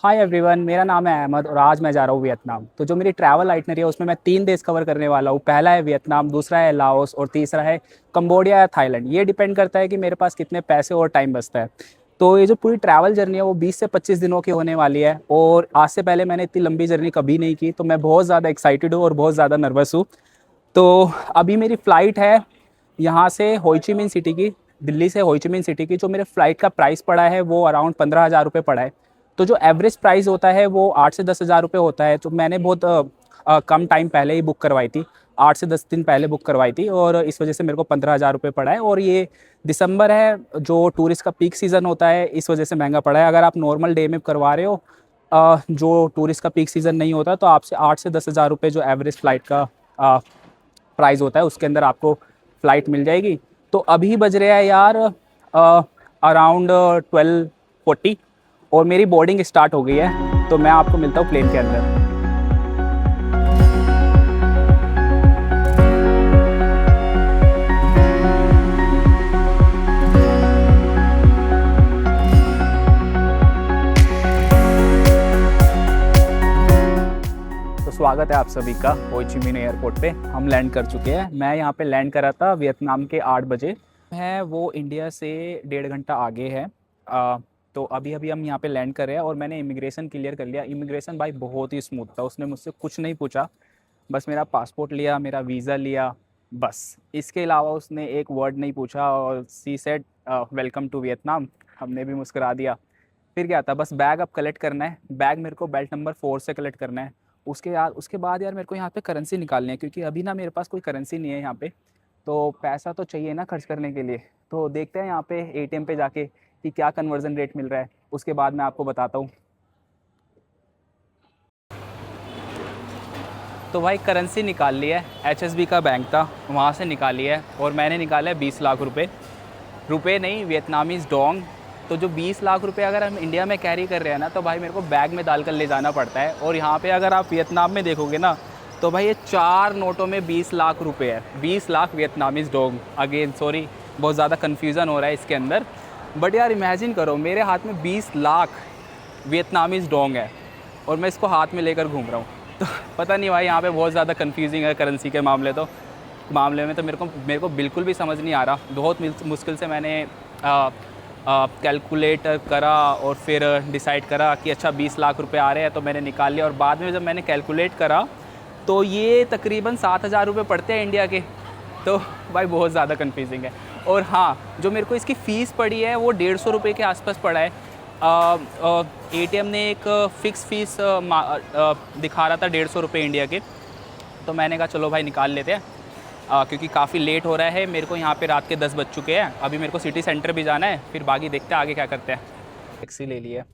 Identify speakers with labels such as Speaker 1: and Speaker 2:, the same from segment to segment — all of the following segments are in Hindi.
Speaker 1: हाय एवरीवन, मेरा नाम है अहमद और आज मैं जा रहा हूँ वियतनाम। तो जो मेरी ट्रैवल आइटनरी है उसमें मैं 3 देश कवर करने वाला हूँ। पहला है वियतनाम, दूसरा है लाओस और तीसरा है कंबोडिया या थाईलैंड। ये डिपेंड करता है कि मेरे पास कितने पैसे और टाइम बचता है। तो ये जो पूरी ट्रैवल जर्नी है वो 20 से 25 दिनों की होने वाली है और आज से पहले मैंने इतनी लंबी जर्नी कभी नहीं की, तो मैं बहुत ज़्यादा एक्साइटेड हूँ और बहुत ज़्यादा नर्वस हूँ। तो अभी मेरी फ़्लाइट है यहाँ से होइचिमिन सिटी की, दिल्ली से होइचिमिन सिटी की। जो मेरे फ़्लाइट का प्राइस पड़ा है वो अराउंड 15,000 रुपये पड़ा है। तो जो एवरेज प्राइस होता है वो 8 से 10 हज़ार रुपये होता है। तो मैंने बहुत कम टाइम पहले ही बुक करवाई थी, 8 से 10 दिन पहले बुक करवाई थी और इस वजह से मेरे को 15,000 रुपये पड़ा है। और ये दिसंबर है, जो टूरिस्ट का पीक सीज़न होता है, इस वजह से महंगा पड़ा है। अगर आप नॉर्मल डे में करवा रहे हो, जो टूरिस्ट का पीक सीज़न नहीं होता, तो आपसे 8 से 10 हज़ार रुपये जो एवरेज फ़्लाइट का प्राइस होता है उसके अंदर आपको फ़्लाइट मिल जाएगी। तो अभी बज रहे हैं यार अराउंड 12:40 और मेरी बोर्डिंग स्टार्ट हो गई है। तो मैं आपको मिलता हूँ प्लेन के अंदर। तो स्वागत है आप सभी का हो ची मिन्ह एयरपोर्ट पे। हम लैंड कर चुके हैं। मैं यहाँ पे लैंड करा था वियतनाम के 8 बजे है। वो इंडिया से 1.5 घंटा आगे है। तो अभी अभी हम यहाँ पे लैंड कर रहे हैं और मैंने इमिग्रेशन क्लियर कर लिया। इमिग्रेशन भाई बहुत ही स्मूथ था, उसने मुझसे कुछ नहीं पूछा, बस मेरा पासपोर्ट लिया, मेरा वीज़ा लिया, बस। इसके अलावा उसने एक वर्ड नहीं पूछा और she said welcome to Vietnam. हमने भी मुस्कुरा दिया। फिर क्या था, बस बैग अब कलेक्ट करना है। बैग मेरे को बेल्ट नंबर 4 से कलेक्ट करना है। उसके बाद यार मेरे को यहाँ पे करेंसी निकालनी है, क्योंकि अभी ना मेरे पास कोई करेंसी नहीं है यहाँ पे। तो पैसा तो चाहिए ना खर्च करने के लिए। तो देखते हैं यहाँ पे एटीएम पे जाके कि क्या कन्वर्जन रेट मिल रहा है, उसके बाद मैं आपको बताता हूँ। तो भाई करेंसी निकाल ली है, एचएसबी का बैंक था वहाँ से निकाली है और मैंने निकाला है 20 लाख रुपए। रुपए नहीं, वियतनामीज़ डोंग। तो जो 20 लाख रुपए अगर हम इंडिया में कैरी कर रहे हैं ना, तो भाई मेरे को बैग में डाल कर ले जाना पड़ता है। और यहाँ पे अगर आप वियतनाम में देखोगे ना, तो भाई ये 4 नोटों में 20 लाख रुपए है। 20 lakh Vietnamese Dong. Again sorry, बहुत ज़्यादा कन्फ्यूज़न हो रहा है इसके अंदर। बट यार इमेजिन करो, मेरे हाथ में 20 लाख वियतनामीज़ डोंग है और मैं इसको हाथ में लेकर घूम रहा हूँ। तो पता नहीं भाई, यहाँ पे बहुत ज़्यादा कन्फ्यूजिंग है करेंसी के मामले में। तो मेरे को बिल्कुल भी समझ नहीं आ रहा। बहुत मुश्किल से मैंने कैलकुलेट करा और फिर डिसाइड करा कि अच्छा 20 लाख रुपए आ रहे हैं, तो मैंने निकाल लिया। और बाद में जब मैंने कैलकुलेट करा तो ये तकरीबन 7,000 रुपये पड़ते हैं इंडिया के। तो भाई बहुत ज़्यादा कन्फ्यूजिंग है। और हाँ, जो मेरे को इसकी फ़ीस पड़ी है वो 150 रुपये के आसपास पड़ा है। एटीएम ने एक फ़िक्स फ़ीस दिखा रहा था 150 रुपये इंडिया के। तो मैंने कहा चलो भाई निकाल लेते हैं, क्योंकि काफ़ी लेट हो रहा है। मेरे को यहाँ पे रात के 10 बज चुके हैं। अभी मेरे को सिटी सेंटर भी जाना है, फिर बाकी देखते हैं आगे क्या करते हैं। टैक्सी ले ली है।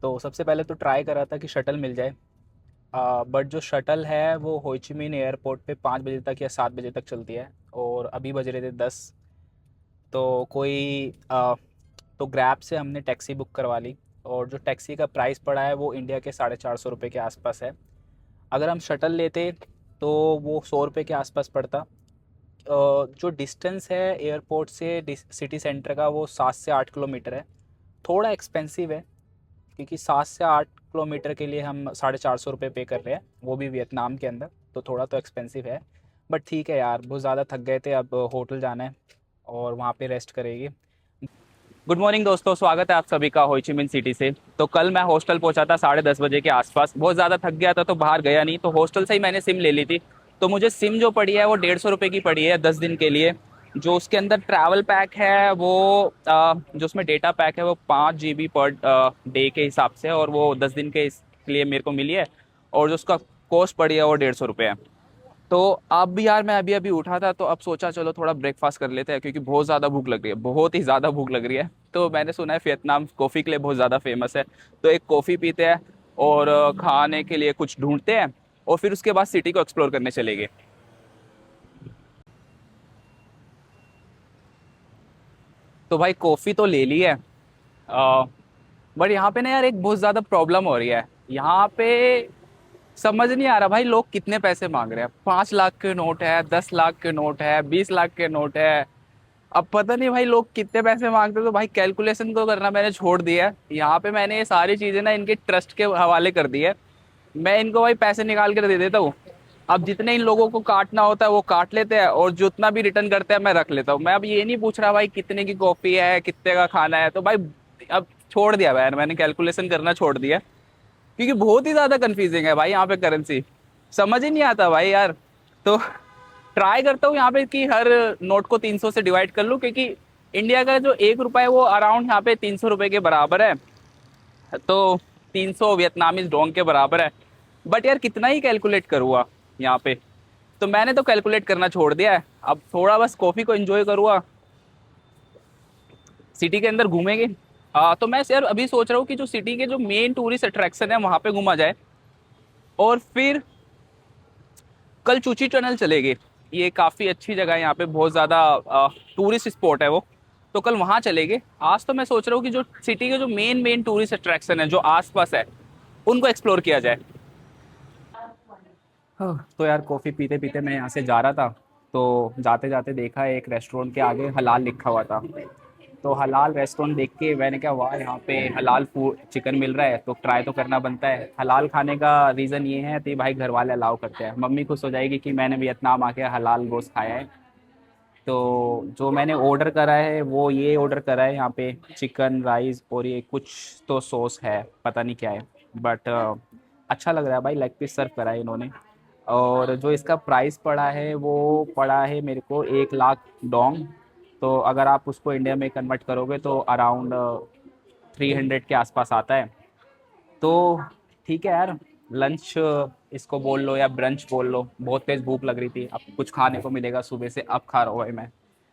Speaker 1: तो सबसे पहले तो ट्राई करा था कि शटल मिल जाए, बट जो शटल है वो होइचिमिन एयरपोर्ट पे 5 बजे तक या 7 बजे तक चलती है और अभी बज रहे थे 10। तो तो ग्रैब से हमने टैक्सी बुक करवा ली और जो टैक्सी का प्राइस पड़ा है वो इंडिया के 450 रुपये के आसपास है। अगर हम शटल लेते तो वो 100 रुपये के आसपास पड़ता। जो डिस्टेंस है एयरपोर्ट से सिटी सेंटर का वो 7 से 8 किलोमीटर है। थोड़ा एक्सपेंसिव है, क्योंकि 7 से 8 किलोमीटर के लिए हम 450 रुपये पे कर रहे हैं, वो भी वियतनाम के अंदर। तो थोड़ा तो एक्सपेंसिव है, बट ठीक है यार, बहुत ज़्यादा थक गए थे। अब होटल जाना है और वहाँ पे रेस्ट करेगी। गुड मॉर्निंग दोस्तों, स्वागत है आप सभी का हो ची मिन्ह सिटी से। तो कल मैं हॉस्टल पहुंचा था 10:30 बजे के आसपास। बहुत ज़्यादा थक गया था तो बाहर गया नहीं, तो हॉस्टल से ही मैंने सिम ले ली थी। तो मुझे सिम जो पड़ी है वो 150 रुपये की पड़ी है 10 दिन के लिए। जो उसके अंदर ट्रैवल पैक है वो जो उसमें डेटा पैक है वो 5 GB पर डे के हिसाब से, और वो 10 दिन के लिए मेरे को मिली है। और जो उसका कॉस्ट पड़ी है वो 150 रुपये है। तो अब भी यार मैं अभी अभी उठा था, तो अब सोचा चलो थोड़ा ब्रेकफास्ट कर लेते हैं, क्योंकि बहुत ज़्यादा भूख लग रही है, बहुत ही ज़्यादा भूख लग रही है। तो मैंने सुना है वियतनाम कॉफ़ी के लिए बहुत ज़्यादा फेमस है। तो एक कॉफ़ी पीते हैं और खाने के लिए कुछ ढूंढते हैं और फिर उसके बाद सिटी को एक्सप्लोर करने चलेंगे। तो भाई कॉफ़ी तो ले ली है, बट यहाँ पे ना यार एक बहुत ज़्यादा प्रॉब्लम हो रही है। यहाँ पे समझ नहीं आ रहा भाई, लोग कितने पैसे मांग रहे हैं। 5 लाख के नोट है, 10 लाख के नोट है, 20 लाख के नोट है। अब पता नहीं भाई लोग कितने पैसे मांगते, तो भाई कैलकुलेशन को करना मैंने छोड़ दिया है। यहाँ पे मैंने ये सारी चीजें ना इनके ट्रस्ट के हवाले कर दी है। मैं इनको भाई पैसे निकाल कर दे देता हूँ। अब जितने इन लोगों को काटना होता है वो काट लेते हैं, और जितना भी रिटर्न करते हैं मैं रख लेता हूँ। मैं अब ये नहीं पूछ रहा भाई कितने की कॉफी है, कितने का खाना है। तो भाई अब छोड़ दिया भाई, मैंने कैलकुलेशन करना छोड़ दिया, क्योंकि बहुत ही ज्यादा कंफ्यूजिंग है भाई यहाँ पे करेंसी, समझ ही नहीं आता भाई यार। तो ट्राई करता हूँ यहाँ पे कि हर नोट को 300 से डिवाइड कर लूँ, क्योंकि इंडिया का जो 1 रुपया है वो अराउंड यहाँ पे 300 रुपए के बराबर है। तो 300 वियतनामीज डोंग के बराबर है। बट यार कितना ही कैलकुलेट करूँगा यहाँ पे। तो मैंने तो कैलकुलेट करना छोड़ दिया है, अब थोड़ा बस कॉफी को एंजॉय करूँगा, सिटी के अंदर घूमेंगे। तो मैं यार अभी सोच रहा हूँ कि जो सिटी के जो मेन टूरिस्ट अट्रैक्शन है वहाँ पे घूमा जाए, और फिर कल चूची टनल चलेंगे। ये काफ़ी अच्छी जगह है, यहाँ पे बहुत ज़्यादा टूरिस्ट स्पॉट है वो। तो कल वहाँ चलेंगे। आज तो मैं सोच रहा हूँ कि जो सिटी के जो मेन मेन टूरिस्ट अट्रैक्शन है जो आसपास है उनको एक्सप्लोर किया जाए। तो यार कॉफ़ी पीते पीते मैं यहाँ से जा रहा था, तो जाते जाते देखा एक रेस्टोरेंट के आगे हलाल लिखा हुआ था। तो हलाल रेस्टोरेंट देख के मैंने कहा वाह, यहाँ पे हलाल फूड चिकन मिल रहा है तो ट्राई तो करना बनता है। हलाल खाने का रीज़न ये है कि भाई घर वाले अलाउ करते हैं, मम्मी खुश हो जाएगी कि मैंने वियतनाम आके हलाल गोश्त खाया है। तो जो मैंने ऑर्डर करा है वो ये ऑर्डर करा है यहाँ पे चिकन राइस, और ये कुछ तो सॉस है, पता नहीं क्या है। बट अच्छा लग रहा है भाई, लेग पीस सर्व करा है इन्होंने। और जो इसका प्राइस पड़ा है वो पड़ा है मेरे को 1 लाख डोंग। तो अगर आप उसको इंडिया में कन्वर्ट करोगे तो अराउंड 300 के आसपास आता है। तो ठीक है यार, लंच इसको बोल लो या ब्रंच बोल लो, बहुत तेज भूख लग रही थी, अब कुछ खाने को मिलेगा सुबह से, अब खा रहा हूँ भाई मैं।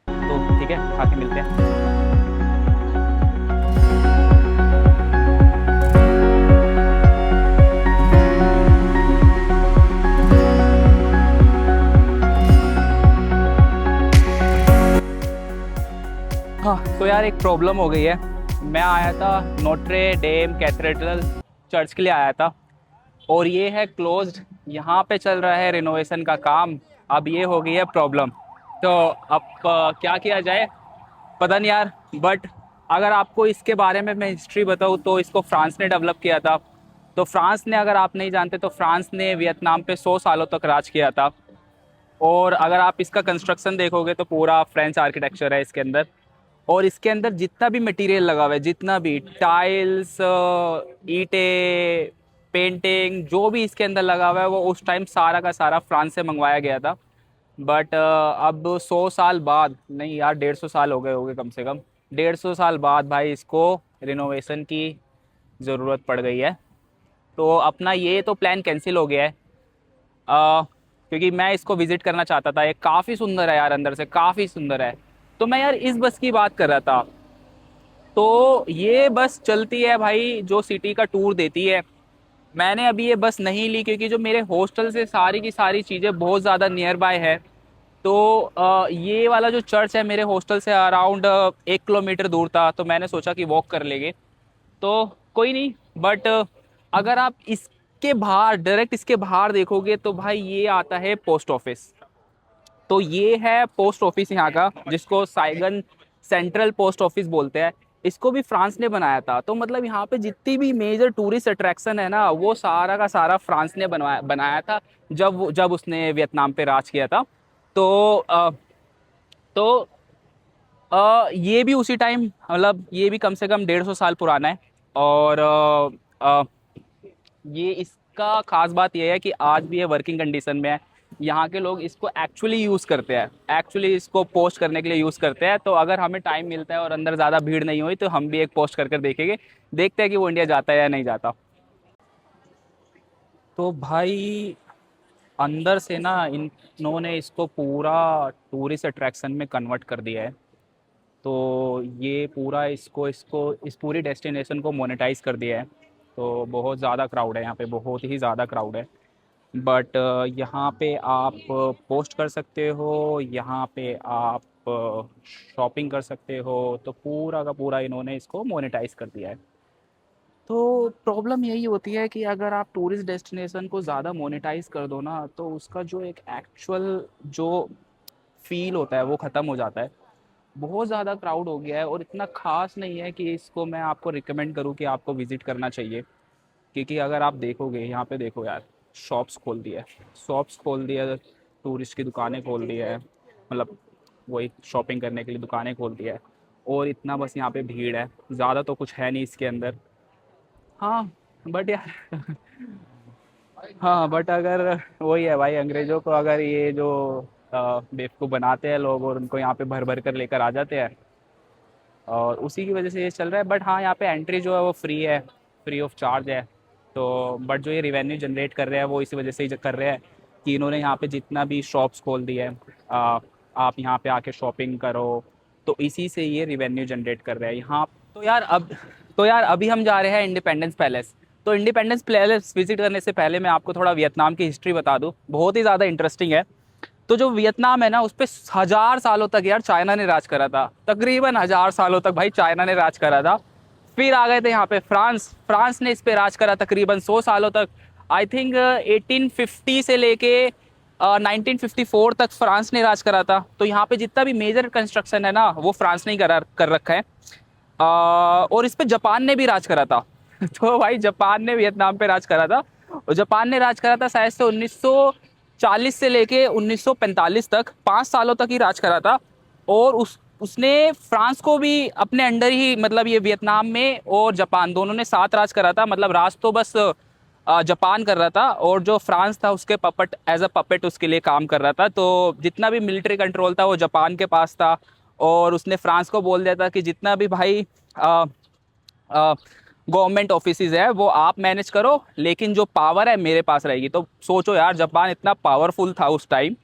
Speaker 1: तो ठीक है, खा के मिलते हैं। हाँ तो यार एक प्रॉब्लम हो गई है। मैं आया था नोट्रे डेम कैथेड्रल चर्च के लिए आया था, और ये है क्लोज्ड। यहाँ पे चल रहा है रिनोवेशन का काम। अब ये हो गई है प्रॉब्लम। तो अब क्या किया जाए पता नहीं यार। बट अगर आपको इसके बारे में मैं हिस्ट्री बताऊँ तो इसको फ्रांस ने डेवलप किया था। तो फ्रांस ने, अगर आप नहीं जानते तो फ्रांस ने वियतनाम पे 100 सालों तक राज किया था। और अगर आप इसका कंस्ट्रक्शन देखोगे तो पूरा फ्रेंच आर्किटेक्चर है इसके अंदर। और इसके अंदर जितना भी मटेरियल लगा हुआ है, जितना भी टाइल्स, ईंटें, पेंटिंग, जो भी इसके अंदर लगा हुआ है वो उस टाइम सारा का सारा फ्रांस से मंगवाया गया था। बट अब 100 साल बाद, नहीं यार 150 साल हो गए होंगे कम से कम, 150 साल बाद भाई इसको रिनोवेशन की ज़रूरत पड़ गई है। तो अपना ये तो प्लान कैंसिल हो गया है। क्योंकि मैं इसको विजिट करना चाहता था, ये काफ़ी सुंदर है यार, अंदर से काफ़ी सुंदर है। तो मैं यार इस बस की बात कर रहा था। तो ये बस चलती है भाई जो सिटी का टूर देती है। मैंने अभी ये बस नहीं ली क्योंकि जो मेरे हॉस्टल से सारी की सारी चीज़ें बहुत ज़्यादा नियर बाय है। तो ये वाला जो चर्च है मेरे हॉस्टल से अराउंड 1 किलोमीटर दूर था, तो मैंने सोचा कि वॉक कर लेंगे। तो कोई नहीं। बट अगर आप इसके बाहर, डायरेक्ट इसके बाहर देखोगे तो भाई ये आता है पोस्ट ऑफिस। तो ये है पोस्ट ऑफिस यहाँ का, जिसको साइगन सेंट्रल पोस्ट ऑफिस बोलते हैं। इसको भी फ्रांस ने बनाया था। तो मतलब यहाँ पे जितनी भी मेजर टूरिस्ट अट्रैक्शन है ना वो सारा का सारा फ्रांस ने बनवाया बनाया था, जब उसने वियतनाम पे राज किया था। तो तो ये भी उसी टाइम, मतलब ये भी कम से कम 150 साल पुराना है। और ये इसका खास बात यह है कि आज भी ये वर्किंग कंडीशन में है। यहाँ के लोग इसको एक्चुअली यूज़ करते हैं, एक्चुअली इसको पोस्ट करने के लिए यूज़ करते हैं। तो अगर हमें टाइम मिलता है और अंदर ज़्यादा भीड़ नहीं हुई तो हम भी एक पोस्ट कर कर देखेंगे, देखते हैं कि वो इंडिया जाता है या नहीं जाता। तो भाई अंदर से ना इन्होंने इसको पूरा टूरिस्ट अट्रैक्शन में कन्वर्ट कर दिया है। तो ये पूरा इसको इसको इस पूरी डेस्टिनेशन को मोनेटाइज कर दिया है। तो बहुत ज़्यादा क्राउड है यहाँ पे, बहुत ही ज़्यादा क्राउड है। बट यहाँ पे आप पोस्ट कर सकते हो, यहाँ पे आप शॉपिंग कर सकते हो। तो पूरा का पूरा इन्होंने इसको मोनेटाइज कर दिया है। तो प्रॉब्लम यही होती है कि अगर आप टूरिस्ट डेस्टिनेशन को ज़्यादा मोनेटाइज कर दो ना तो उसका जो एक एक्चुअल जो फील होता है वो ख़त्म हो जाता है। बहुत ज़्यादा क्राउड हो गया है और इतना खास नहीं है कि इसको मैं आपको रिकमेंड करूँ कि आपको विज़िट करना चाहिए। क्योंकि अगर आप देखोगे यहाँ पे, देखो यार, शॉप्स खोल दिया, टूरिस्ट की दुकानें खोल दी है, मतलब वही शॉपिंग करने के लिए दुकानें खोल दिया है, और इतना बस यहाँ पे भीड़ है, ज़्यादा तो कुछ है नहीं इसके अंदर। हाँ बट यार हाँ बट अगर वही है भाई, अंग्रेज़ों को अगर ये जो बेवकूफ़ बनाते हैं लोग और उनको यहाँ पे भर भर कर लेकर आ जाते हैं, और उसी की वजह से ये चल रहा है। बट हाँ, यहाँ पे एंट्री जो है वो फ्री है, फ्री ऑफ चार्ज है। तो बट जो ये रिवेन्यू जनरेट कर रहे हैं वो इसी वजह से ही कर रहे हैं कि इन्होंने यहाँ पे जितना भी शॉप्स खोल दी है, आ, आप यहाँ पे आके शॉपिंग करो, तो इसी से ये रिवेन्यू जनरेट कर रहे हैं यहाँ। तो यार अब तो यार अभी हम जा रहे हैं इंडिपेंडेंस पैलेस। तो इंडिपेंडेंस पैलेस विजिट करने से पहले मैं आपको थोड़ा वियतनाम की हिस्ट्री बता दूँ, बहुत ही ज़्यादा इंटरेस्टिंग है। तो जो वियतनाम है ना, उस पर 1000 सालों तक यार चाइना ने राज करा था, तकरीबन 1000 सालों तक भाई चाइना ने राज करा था। फिर आ गए थे यहाँ पे फ्रांस, फ्रांस ने इस पे राज करा तकरीबन 100 सालों तक। आई थिंक 1850 से लेके 1954 तक फ्रांस ने राज करा था। तो यहाँ पे जितना भी मेजर कंस्ट्रक्शन है ना, वो फ्रांस ने ही कर रखा है। और इस पे जापान ने भी राज करा था। तो भाई जापान ने वियतनाम पे राज करा था, और जापान ने राज करा था शायद से 1940 से लेके 1945 तक, 5 सालों तक ही राज करा था। और उसने फ्रांस को भी अपने अंडर ही, मतलब ये वियतनाम में और जापान दोनों ने साथ राज करा था। मतलब राज तो बस जापान कर रहा था, और जो फ्रांस था उसके पपट, एज अ पपेट उसके लिए काम कर रहा था। तो जितना भी मिलिट्री कंट्रोल था वो जापान के पास था, और उसने फ्रांस को बोल दिया था कि जितना भी भाई गवर्नमेंट ऑफिसेज है वो आप मैनेज करो, लेकिन जो पावर है मेरे पास रहेगी। तो सोचो यार, जापान इतना पावरफुल था उस टाइम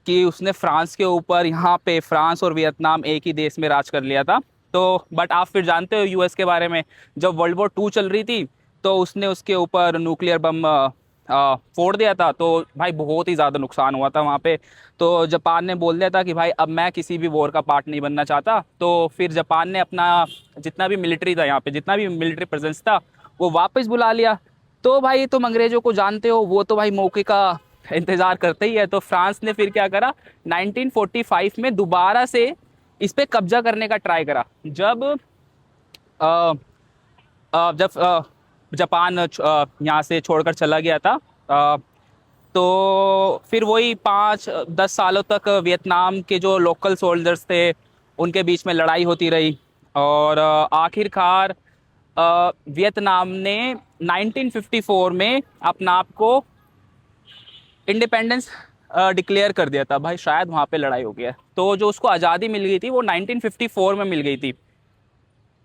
Speaker 1: कि उसने फ्रांस के ऊपर, यहाँ पे फ्रांस और वियतनाम एक ही देश में राज कर लिया था। तो बट आप फिर जानते हो यूएस के बारे में, जब वर्ल्ड वॉर 2 चल रही थी तो उसने उसके ऊपर न्यूक्लियर बम फोड़ दिया था। तो भाई बहुत ही ज़्यादा नुकसान हुआ था वहाँ पे। तो जापान ने बोल दिया था कि भाई अब मैं किसी भी वॉर का पार्ट नहीं बनना चाहता। तो फिर जापान ने अपना जितना भी मिलिट्री था, यहाँ पे जितना भी मिलिट्री प्रेजेंस था, वो वापस बुला लिया। तो भाई तुम अंग्रेज़ों को जानते हो, वो तो भाई मौके का इंतज़ार करते ही है। तो फ्रांस ने फिर क्या करा, 1945 में दोबारा से इस पे कब्जा करने का ट्राई करा। अ, जब जापान यहाँ से छोड़कर चला गया था, तो फिर वही 5-10 सालों तक वियतनाम के जो लोकल सोल्जर्स थे उनके बीच में लड़ाई होती रही। और आखिरकार वियतनाम ने 1954 में अपना आप को इंडिपेंडेंस डिक्लेयर कर दिया था। भाई शायद वहाँ पे लड़ाई हो गया, तो जो उसको आज़ादी मिल गई थी वो 1954 में मिल गई थी।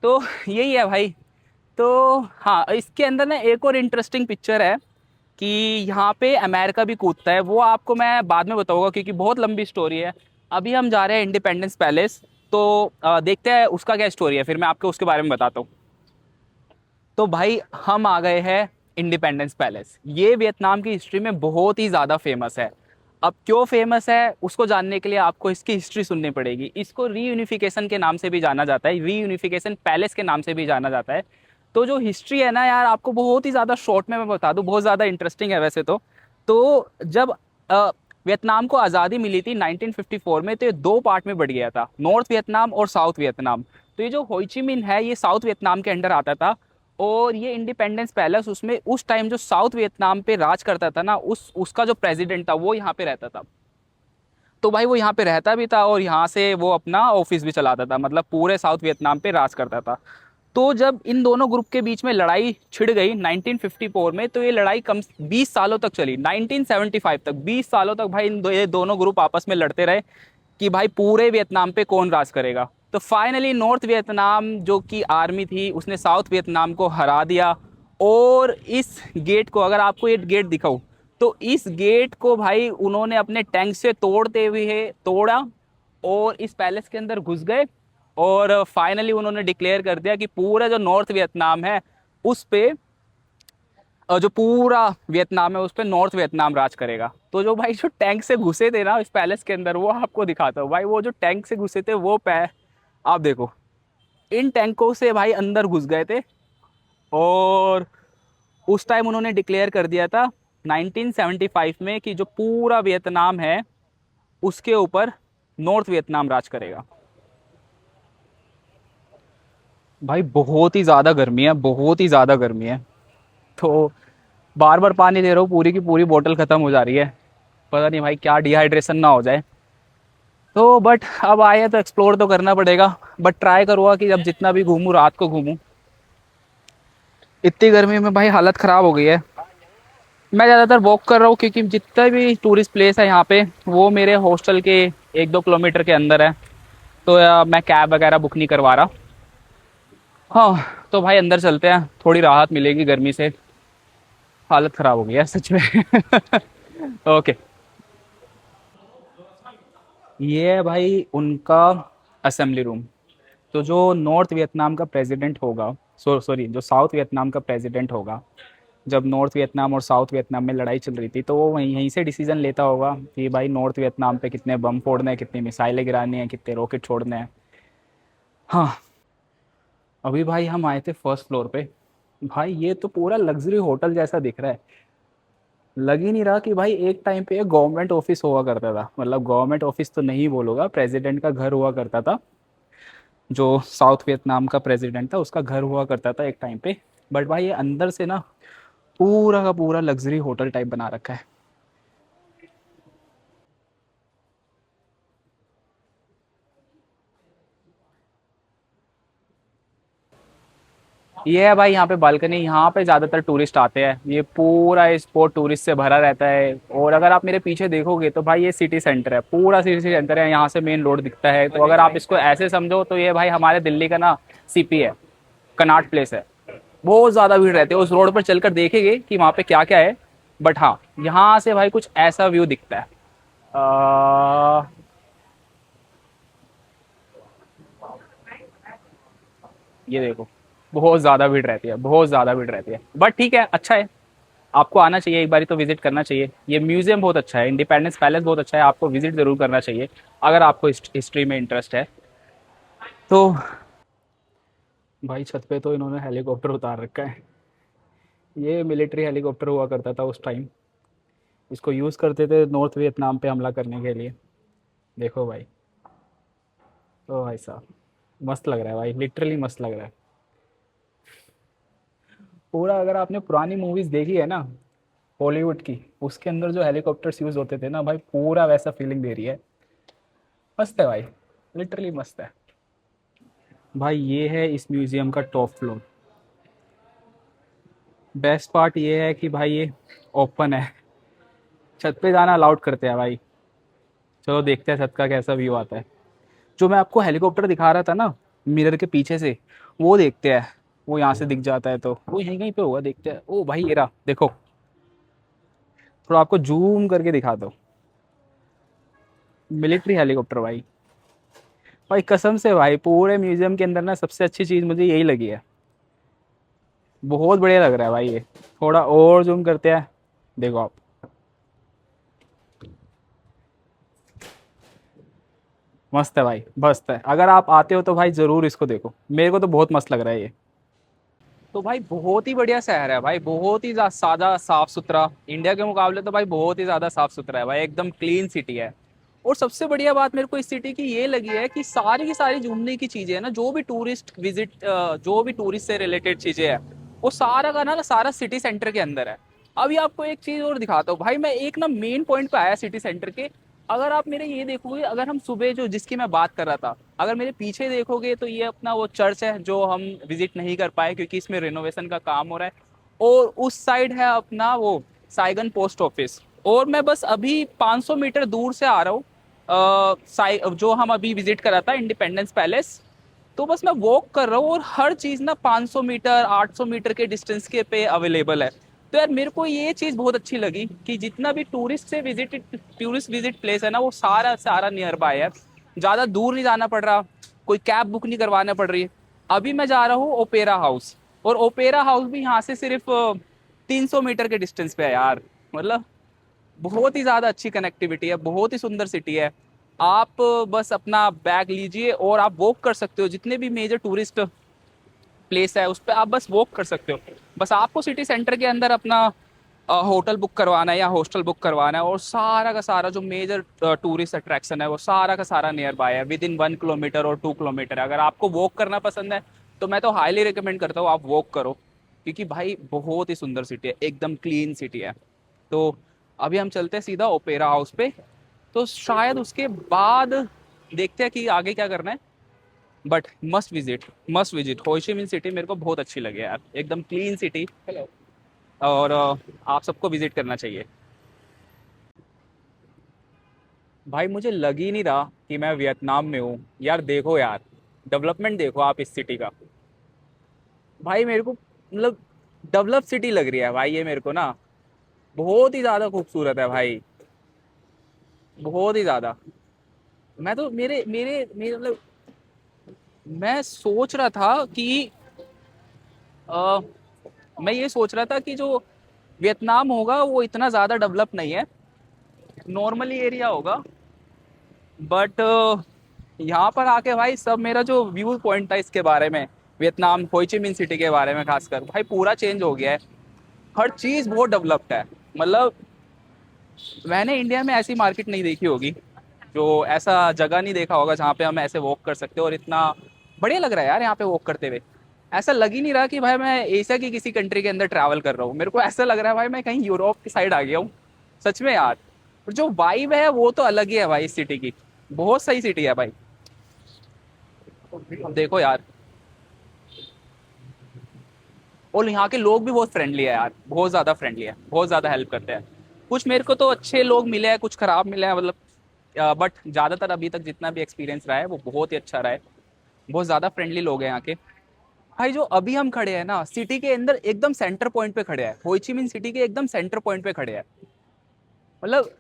Speaker 1: तो यही है भाई। तो हाँ, इसके अंदर ना एक और इंटरेस्टिंग पिक्चर है कि यहाँ पे अमेरिका भी कूदता है, वो आपको मैं बाद में बताऊंगा क्योंकि बहुत लंबी स्टोरी है। अभी हम जा रहे हैं इंडिपेंडेंस पैलेस, तो देखते हैं उसका क्या स्टोरी है, फिर मैं आपको उसके बारे में बताता हूँ। तो भाई हम आ गए हैं इंडिपेंडेंस पैलेस। ये वियतनाम की हिस्ट्री में बहुत ही ज़्यादा फेमस है। अब क्यों फेमस है उसको जानने के लिए आपको इसकी हिस्ट्री सुननी पड़ेगी। इसको रीयूनिफिकेशन के नाम से भी जाना जाता है, रीयूनिफिकेशन पैलेस के नाम से भी जाना जाता है। तो जो हिस्ट्री है ना यार, आपको बहुत ही ज़्यादा शॉर्ट में मैं बता दूँ, बहुत ज़्यादा इंटरेस्टिंग है वैसे तो जब वियतनाम को आज़ादी मिली थी 1954 में, तो ये 2 पार्ट में बढ़ गया था, नॉर्थ वियतनाम और साउथ वियतनाम। तो ये जो होइचिमिन है ये साउथ वियतनाम के अंडर आता था, और ये इंडिपेंडेंस पैलेस, उसमें उस टाइम जो साउथ वियतनाम पे राज करता था ना, उसका जो प्रेसिडेंट था वो यहाँ पे रहता था। तो भाई वो यहाँ पे रहता भी था और यहाँ से वो अपना ऑफिस भी चलाता था, मतलब पूरे साउथ वियतनाम पे राज करता था। तो जब इन दोनों ग्रुप के बीच में लड़ाई छिड़ गई 1954 में, तो ये लड़ाई कम 20 सालों तक चली, 1975 तक 20 सालों तक भाई ये दोनों ग्रुप आपस में लड़ते रहे कि भाई पूरे वियतनाम पे कौन राज करेगा। तो फाइनली नॉर्थ वियतनाम जो कि आर्मी थी उसने साउथ वियतनाम को हरा दिया। और इस गेट को, अगर आपको ये गेट दिखाऊं, तो इस गेट को भाई उन्होंने अपने टैंक से तोड़ते हुए तोड़ा और इस पैलेस के अंदर घुस गए। और फाइनली उन्होंने डिक्लेयर कर दिया कि पूरा जो नॉर्थ वियतनाम है उस पे, जो पूरा वियतनाम है उस पे नॉर्थ वियतनाम राज करेगा। तो जो भाई जो टैंक से घुसे थे ना इस पैलेस के अंदर, वो आपको दिखाता हूँ भाई। वो जो टैंक से घुसे थे वो आप देखो, इन टैंकों से भाई अंदर घुस गए थे। और उस टाइम उन्होंने डिक्लेयर कर दिया था 1975 में कि जो पूरा वियतनाम है उसके ऊपर नॉर्थ वियतनाम राज करेगा। भाई बहुत ही ज़्यादा गर्मी है, बहुत ही ज़्यादा गर्मी है। तो बार बार पानी ले रहा हूँ, पूरी की पूरी बोतल ख़त्म हो जा रही है। पता नहीं भाई क्या डिहाइड्रेशन ना हो जाए। तो बट अब आए हैं तो एक्सप्लोर तो करना पड़ेगा। बट ट्राई करूँगा कि अब जितना भी घूमूँ रात को घूमूँ। इतनी गर्मी में भाई हालत ख़राब हो गई है। मैं ज़्यादातर वॉक कर रहा हूँ क्योंकि जितने भी टूरिस्ट प्लेस है यहाँ पे वो मेरे हॉस्टल के 1-2 किलोमीटर के अंदर है। तो मैं कैब वगैरह बुक नहीं करवा रहा। हाँ तो भाई अंदर चलते हैं, थोड़ी राहत मिलेगी गर्मी से। हालत ख़राब हो गई है सच में। ओके। ये है भाई उनका असेंबली रूम। तो जो नॉर्थ वियतनाम का प्रेसिडेंट होगा, सॉरी जो साउथ वियतनाम का प्रेसिडेंट होगा, जब नॉर्थ वियतनाम और साउथ वियतनाम में लड़ाई चल रही थी तो वो वहीं यहीं से डिसीजन लेता होगा कि भाई नॉर्थ वियतनाम पे कितने बम फोड़ने हैं, कितनी मिसाइलें गिरानी हैं, कितने रॉकेट छोड़ने हैं। हाँ। अभी भाई हम आए थे फर्स्ट फ्लोर पे। भाई ये तो पूरा लग्जरी होटल जैसा दिख रहा है। लग ही नहीं रहा कि भाई एक टाइम पे गवर्नमेंट ऑफिस हुआ करता था। मतलब गवर्नमेंट ऑफिस तो नहीं बोलूँगा, प्रेसिडेंट का घर हुआ करता था। जो साउथ वियतनाम का प्रेसिडेंट था उसका घर हुआ करता था एक टाइम पे। बट भाई ये अंदर से ना पूरा का पूरा लग्जरी होटल टाइप बना रखा है। ये है भाई यहाँ पे बालकनी, यहाँ पे ज़्यादातर टूरिस्ट आते हैं। ये पूरा स्पॉट टूरिस्ट से भरा रहता है। और अगर आप मेरे पीछे देखोगे तो भाई ये सिटी सेंटर है, पूरा सिटी सेंटर है। यहाँ से मेन रोड दिखता है। तो अगर आप इसको ऐसे समझो तो ये भाई हमारे दिल्ली का ना सीपी है, कनॉट प्लेस है। बहुत ज़्यादा भीड़ रहती है। उस रोड पर चलकर देखेंगे कि वहाँ पे क्या क्या है। बट हाँ, यहाँ से भाई कुछ ऐसा व्यू दिखता है। आ, ये देखो, बहुत ज़्यादा भीड़ रहती है, बहुत ज़्यादा भीड़ रहती है। बट ठीक है, अच्छा है। आपको आना चाहिए, एक बारी तो विजिट करना चाहिए। ये म्यूजियम बहुत अच्छा है, इंडिपेंडेंस पैलेस बहुत अच्छा है, आपको विजिट जरूर करना चाहिए अगर आपको हिस्ट्री में इंटरेस्ट है तो। भाई छत पे तो इन्होंने हेलीकॉप्टर उतार रखा है। ये मिलिट्री हेलीकॉप्टर हुआ करता था उस टाइम। इसको यूज़ करते थे नॉर्थ वियतनाम पे हमला करने के लिए। देखो भाई। तो भाई साहब मस्त लग रहा है भाई, लिटरली मस्त लग रहा है पूरा। अगर आपने पुरानी मूवीज देखी है ना हॉलीवुड की, उसके अंदर जो हेलीकॉप्टर्स यूज होते थे ना भाई, पूरा वैसा फीलिंग दे रही है। मस्त है भाई, लिटरली मस्त है। भाई ये है इस म्यूजियम का टॉप फ्लोर। बेस्ट पार्ट ये है कि भाई ये ओपन है। छत पे जाना अलाउड करते हैं भाई। चलो देखते हैं छत का कैसा व्यू आता है। जो मैं आपको हेलीकॉप्टर दिखा रहा था ना मिरर के पीछे से, वो देखते हैं। वो यहाँ से दिख जाता है तो वो यहीं कहीं पे होगा, देखते हैं। ओ भाई ये रहा देखो। थोड़ा आपको जूम करके दिखा दो। मिलिट्री हेलीकॉप्टर भाई। भाई कसम से भाई पूरे म्यूजियम के अंदर ना सबसे अच्छी चीज़ मुझे यही लगी है। बहुत बढ़िया लग रहा है भाई ये। थोड़ा और जूम करते हैं, देखो आप। मस्त है भाई, मस्त है। अगर आप आते हो तो भाई ज़रूर इसको देखो, मेरे को तो बहुत मस्त लग रहा है ये। तो भाई बहुत ही बढ़िया शहर है भाई, बहुत ही सादा साफ सुथरा। इंडिया के मुकाबले तो भाई बहुत ही ज़्यादा साफ सुथरा है भाई, एकदम क्लीन सिटी है। और सबसे बढ़िया बात मेरे को इस सिटी की ये लगी है कि सारी की सारी घूमने की चीज़ें है ना, जो भी टूरिस्ट विजिट, जो भी टूरिस्ट से रिलेटेड चीज़ें हैं, वो सारा का ना सारा सिटी सेंटर के अंदर है। अभी आपको एक चीज़ और दिखाता हूँ भाई। मैं एक ना मेन पॉइंट पे आया सिटी सेंटर के। अगर आप मेरे ये देखोगे, अगर हम सुबह जो जिसकी मैं बात कर रहा था, अगर मेरे पीछे देखोगे तो ये अपना वो चर्च है जो हम विजिट नहीं कर पाए क्योंकि इसमें रिनोवेशन का काम हो रहा है। और उस साइड है अपना वो साइगन पोस्ट ऑफिस। और मैं बस अभी 500 मीटर दूर से आ रहा हूँ, जो हम अभी विजिट करा था इंडिपेंडेंस पैलेस। तो बस मैं वॉक कर रहा हूँ और हर चीज़ ना 500 मीटर 800 मीटर के डिस्टेंस के पे अवेलेबल है। तो यार मेरे को ये चीज़ बहुत अच्छी लगी कि जितना भी टूरिस्ट विजिट प्लेस है ना, वो सारा सारा नियर बाय है। ज़्यादा दूर नहीं जाना पड़ रहा, कोई कैब बुक नहीं करवाना पड़ रही। अभी मैं जा रहा हूँ ओपेरा हाउस, और ओपेरा हाउस भी यहाँ से सिर्फ 300 मीटर के डिस्टेंस पे है यार। मतलब बहुत ही ज़्यादा अच्छी कनेक्टिविटी है, बहुत ही सुंदर सिटी है। आप बस अपना बैग लीजिए और आप वॉक कर सकते हो, जितने भी मेजर टूरिस्ट प्लेस है उस पर आप बस वॉक कर सकते हो। बस आपको सिटी सेंटर के अंदर अपना होटल बुक करवाना है या हॉस्टल बुक करवाना है, और सारा का सारा जो मेजर टूरिस्ट अट्रैक्शन है वो सारा का सारा नियर बाय है, विद इन 1 किलोमीटर और 2 किलोमीटर। अगर आपको वॉक करना पसंद है तो मैं तो हाईली रिकमेंड करता हूँ आप वॉक करो, क्योंकि भाई बहुत ही सुंदर सिटी है, एकदम क्लीन सिटी है। तो अभी हम चलते हैं सीधा ओपेरा हाउस पे, तो शायद उसके बाद देखते हैं कि आगे क्या करना है। बट मस्ट विजिट हो chi minh सिटी, मेरे को बहुत अच्छी लगी यार, एकदम क्लीन सिटी। और आप सबको विजिट करना चाहिए। भाई मुझे लग ही नहीं रहा कि मैं वियतनाम में हूँ यार। देखो यार, डेवलपमेंट देखो आप इस सिटी का। भाई मेरे को मतलब डेवलप सिटी लग रही है भाई ये मेरे को ना, बहुत ही ज़्यादा खूबसूरत है भाई, बहुत ही ज़्यादा। मैं तो मेरे मेरे मेरे मतलब मैं सोच रहा था कि अ, मैं ये सोच रहा था कि जो वियतनाम होगा वो इतना ज़्यादा डेवलप नहीं है, नॉर्मली एरिया होगा। बट यहाँ पर आके भाई सब मेरा जो व्यू पॉइंट था इसके बारे में, वियतनाम हो chi minh सिटी के बारे में खासकर, भाई पूरा चेंज हो गया है। हर चीज़ बहुत डेवलप्ड है। मतलब मैंने इंडिया में ऐसी मार्केट नहीं देखी होगी, जो ऐसा जगह नहीं देखा होगा जहाँ पे हम ऐसे वॉक कर सकते हो, और इतना बढ़िया लग रहा है यार यहाँ पे वॉक करते हुए। ऐसा लग ही नहीं रहा कि भाई मैं एशिया की किसी कंट्री के अंदर ट्रैवल कर रहा हूँ, मेरे को ऐसा लग रहा है भाई मैं कहीं यूरोप की साइड आ गया हूँ, सच में यार। और जो वाइब है वो तो अलग ही है भाई इस सिटी की, बहुत सही सिटी है भाई। अब देखो यार, और यहाँ के लोग भी बहुत फ्रेंडली है यार, बहुत ज़्यादा फ्रेंडली है, बहुत ज़्यादा हेल्प करते हैं। कुछ मेरे को तो अच्छे लोग मिले हैं, कुछ खराब मिले हैं, मतलब बट ज़्यादातर अभी तक जितना भी एक्सपीरियंस रहा है वो बहुत ही अच्छा रहा है। बहुत ज़्यादा फ्रेंडली लोग हैं यहाँ के। भाई जो अभी हम खड़े हैं ना सिटी के अंदर, एकदम सेंटर पॉइंट पे खड़े हैं, हो chi minh सिटी के एकदम सेंटर पॉइंट पे खड़े हैं। मतलब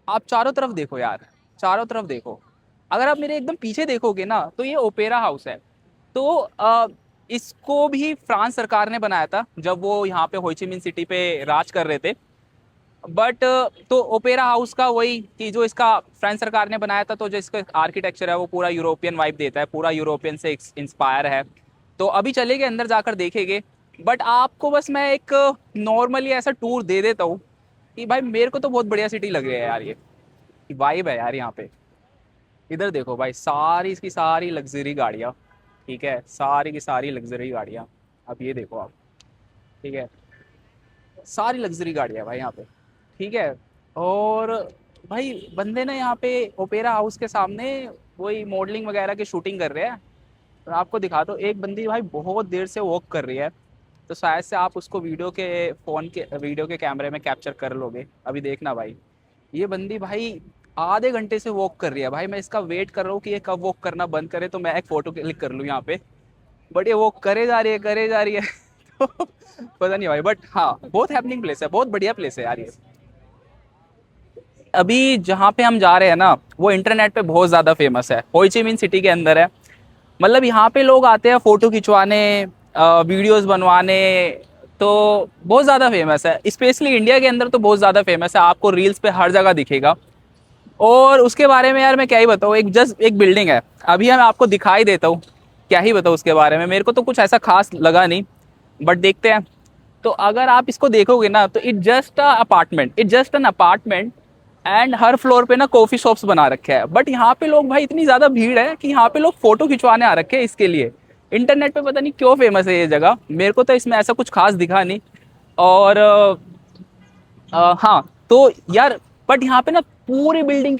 Speaker 1: आप चारों तरफ देखो यार, चारों तरफ देखो। अगर आप मेरे एकदम पीछे देखोगे ना तो ये ओपेरा हाउस है। तो इसको भी फ्रांस सरकार ने बनाया था जब वो यहाँ पे हो chi minh सिटी पे राज कर रहे थे। बट तो ओपेरा हाउस का वही कि जो इसका फ्रेंच सरकार ने बनाया था, तो जो इसका आर्किटेक्चर है वो पूरा यूरोपियन वाइब देता है, पूरा यूरोपियन से इंस्पायर है। तो अभी चलेंगे अंदर जाकर देखेंगे। बट आपको बस मैं एक नॉर्मली ऐसा टूर दे देता हूँ कि भाई मेरे को तो बहुत बढ़िया सिटी लग रही है यार, ये वाइब है यार यहाँ पे। इधर देखो भाई, सारी इसकी सारी लग्जरी गाड़ियाँ, ठीक है, सारी की सारी लग्जरी गाड़ियाँ। अब ये देखो आप, ठीक है, सारी लग्जरी गाड़ियाँ भाई यहाँ पे, ठीक है। और भाई बंदे ना यहाँ पे ओपेरा हाउस के सामने वही मॉडलिंग वगैरह की शूटिंग कर रहे हैं। और आपको दिखा दो, एक बंदी भाई बहुत देर से वॉक कर रही है, तो शायद से आप उसको वीडियो के कैमरे में कैप्चर कर लोगे। अभी देखना भाई, ये बंदी भाई आधे घंटे से वॉक कर रही है भाई। मैं इसका वेट कर रहा हूँ कि ये कब वॉक करना बंद करे तो मैं एक फोटो क्लिक कर लूँ यहाँ पे। बट ये वॉक करे जा रही है, करे जा रही है। तो पता नहीं भाई, बट हाँ बहुत हैपनिंग प्लेस है, बहुत बढ़िया प्लेस है यार ये। अभी जहाँ पे हम जा रहे हैं ना वो इंटरनेट पे बहुत ज़्यादा फेमस है, हो chi minh सिटी के अंदर है। मतलब यहाँ पे लोग आते हैं फ़ोटो खिंचवाने, वीडियोस बनवाने। तो बहुत ज़्यादा फेमस है, स्पेशली इंडिया के अंदर तो बहुत ज़्यादा फेमस है, आपको रील्स पे हर जगह दिखेगा। और उसके बारे में यार मैं क्या ही बताऊँ, एक जस्ट एक बिल्डिंग है, अभी मैं आपको दिखाई देता हूँ, क्या ही बताऊँ उसके बारे में। मेरे को तो कुछ ऐसा खास लगा नहीं, बट देखते हैं। तो अगर आप इसको देखोगे ना तो it just an apartment. And her floor पे ना कॉफी शॉप्स बना रखे हैं। बट यहाँ पे लोग भाई, इतनी ज्यादा भीड़ है कि यहाँ पे लोग फोटो खिंचवाने आ रखे हैं इसके लिए। इंटरनेट पे पता नहीं क्यों फेमस है ये जगह, मेरे को तो इसमें ऐसा कुछ खास दिखा नहीं। और हाँ, तो यार बट यहाँ पे ना पूरी बिल्डिंग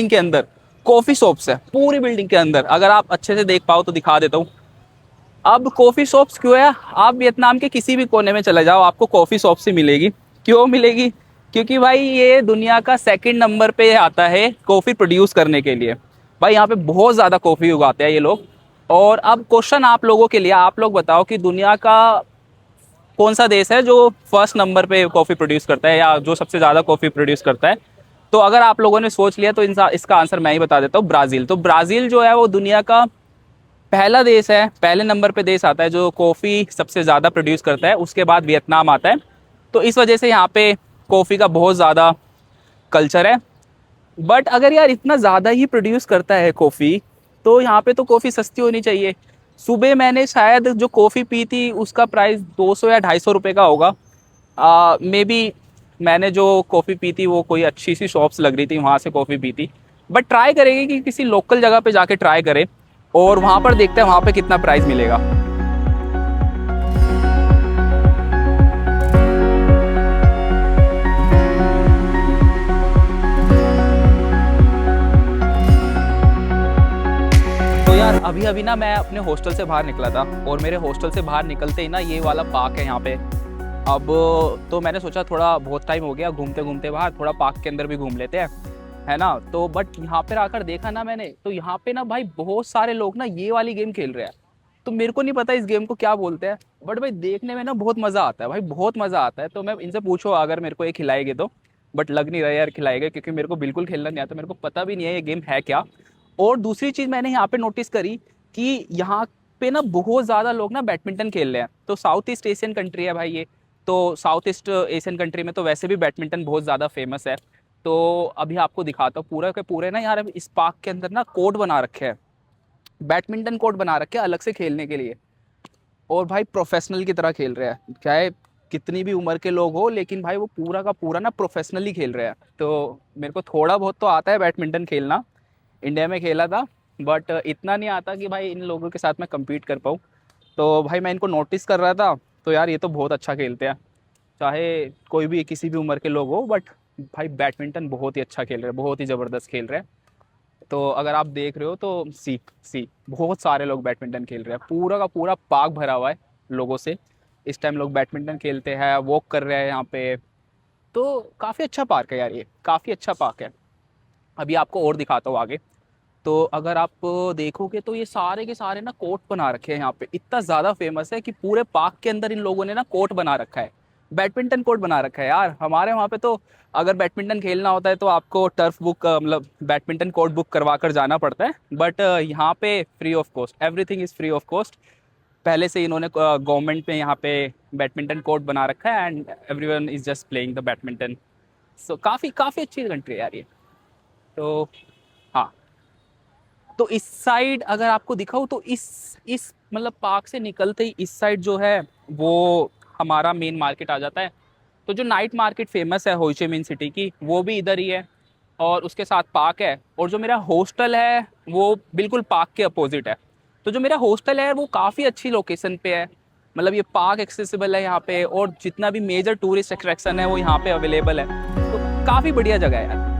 Speaker 1: के अंदर कॉफी शॉप्स है, पूरी बिल्डिंग के अंदर। अगर आप अच्छे से देख पाओ तो दिखा देता हूँ। अब कॉफी शॉप्स क्यों है, आप वियतनाम के किसी भी कोने में चले जाओ आपको कॉफी शॉप से मिलेगी। क्यों मिलेगी? क्योंकि भाई ये दुनिया का सेकंड नंबर पे आता है कॉफी प्रोड्यूस करने के लिए। भाई यहाँ पे बहुत ज़्यादा कॉफी उगाते हैं ये लोग। और अब क्वेश्चन आप लोगों के लिए, आप लोग बताओ कि दुनिया का कौन सा देश है जो फर्स्ट नंबर पे कॉफ़ी प्रोड्यूस करता है, या जो सबसे ज़्यादा कॉफ़ी प्रोड्यूस करता है। तो अगर आप लोगों ने सोच लिया तो इसका आंसर मैं ही बता देता हूँ, ब्राज़ील। तो ब्राज़ील जो है वो दुनिया का पहला देश है, पहले नंबर पे देश आता है जो कॉफ़ी सबसे ज़्यादा प्रोड्यूस करता है, उसके बाद वियतनाम आता है। तो इस वजह से यहाँ पे कॉफ़ी का बहुत ज़्यादा कल्चर है। बट अगर यार इतना ज़्यादा ही प्रोड्यूस करता है कॉफ़ी, तो यहाँ पे तो कॉफ़ी सस्ती होनी चाहिए। सुबह मैंने शायद जो कॉफ़ी पी थी उसका प्राइस 200 या 250 रुपये का होगा। मे बी मैंने जो कॉफ़ी पी थी वो कोई अच्छी सी शॉप्स लग रही थी, वहाँ से कॉफ़ी पी थी। बट ट्राई करेंगे कि किसी लोकल जगह पे जाके ट्राई करें, और वहाँ पर देखते हैं वहाँ पे कितना प्राइस मिलेगा। अभी अभी ना मैं अपने हॉस्टल से बाहर निकला था, और मेरे हॉस्टल से बाहर निकलते ही ना ये वाला पार्क है यहाँ पे। अब तो मैंने सोचा थोड़ा बहुत टाइम हो गया घूमते घूमते बाहर, थोड़ा पार्क के अंदर भी घूम लेते हैं, है ना। तो बट यहाँ पे आकर देखा ना मैंने, तो यहाँ पे ना भाई बहुत सारे लोग ना ये वाली गेम खेल रहे हैं। तो मेरे को नहीं पता इस गेम को क्या बोलते हैं, बट भाई देखने में ना बहुत मज़ा आता है भाई, बहुत मज़ा आता है। तो मैं इनसे पूछो अगर मेरे को ये खिलाएंगे तो, बट लग नहीं रहा यार खिलाएगा, क्योंकि मेरे को बिल्कुल खेलना नहीं आता, मेरे को पता भी नहीं है ये गेम है क्या। और दूसरी चीज़ मैंने यहाँ पे नोटिस करी कि यहाँ पे ना बहुत ज़्यादा लोग ना बैडमिंटन खेल रहे हैं। तो साउथ ईस्ट एशियन कंट्री है भाई ये, तो साउथ ईस्ट एशियन कंट्री में तो वैसे भी बैडमिंटन बहुत ज़्यादा फेमस है। तो अभी आपको दिखाता हूँ पूरा के पूरे ना यार, इस पार्क के अंदर ना कोर्ट बना रखे हैं, बैडमिंटन कोर्ट बना रखे हैं अलग से खेलने के लिए। और भाई प्रोफेशनल की तरह खेल रहे हैं, चाहे कितनी भी उम्र के लोग हो, लेकिन भाई वो पूरा का पूरा ना प्रोफेशनली खेल रहे हैं। तो मेरे को थोड़ा बहुत तो आता है बैडमिंटन खेलना, इंडिया में खेला था, बट इतना नहीं आता कि भाई इन लोगों के साथ मैं कम्पीट कर पाऊँ। तो भाई मैं इनको नोटिस कर रहा था, तो यार ये तो बहुत अच्छा खेलते हैं, चाहे कोई भी किसी भी उम्र के लोग हो, बट भाई बैडमिंटन बहुत ही अच्छा खेल रहे हैं, बहुत ही ज़बरदस्त खेल रहे हैं। तो अगर आप देख रहे हो तो सी सी बहुत सारे लोग बैडमिंटन खेल रहे हैं, पूरा का पूरा पार्क भरा हुआ है लोगों से। इस टाइम लोग बैडमिंटन खेलते हैं, वॉक कर रहे हैं यहाँ पे। तो काफ़ी अच्छा पार्क है यार, ये काफ़ी अच्छा पार्क है। अभी आपको और दिखाता हूँ आगे। तो अगर आप देखोगे तो ये सारे के सारे ना कोर्ट बना रखे हैं यहाँ पे, इतना ज़्यादा फेमस है कि पूरे पार्क के अंदर इन लोगों ने ना कोर्ट बना रखा है, बैडमिंटन कोर्ट बना रखा है यार। हमारे वहाँ पे तो अगर बैडमिंटन खेलना होता है तो आपको टर्फ बुक मतलब बैडमिंटन कोर्ट बुक करवा कर जाना पड़ता है, बट यहाँ पे free of cost, everything is free of cost. पहले से इन्होंने गवर्नमेंट में यहाँ पे बैडमिंटन कोर्ट बना रखा है, and everyone is just playing the badminton. So काफ़ी काफ़ी अच्छी कंट्री है यार ये। तो हाँ, तो इस साइड अगर आपको दिखाऊं तो इस मतलब पार्क से निकलते ही इस साइड जो है वो हमारा मेन मार्केट आ जाता है। तो जो नाइट मार्केट फेमस है होइचे मिन सिटी की, वो भी इधर ही है, और उसके साथ पार्क है। और जो मेरा हॉस्टल है वो बिल्कुल पार्क के अपोजिट है। तो जो मेरा हॉस्टल है वो काफ़ी अच्छी लोकेशन पे है, मतलब ये पार्क एक्सेसिबल है यहाँ पे, और जितना भी मेजर टूरिस्ट अट्रैक्शन है वो यहाँ पे अवेलेबल है। तो काफ़ी बढ़िया जगह है यार।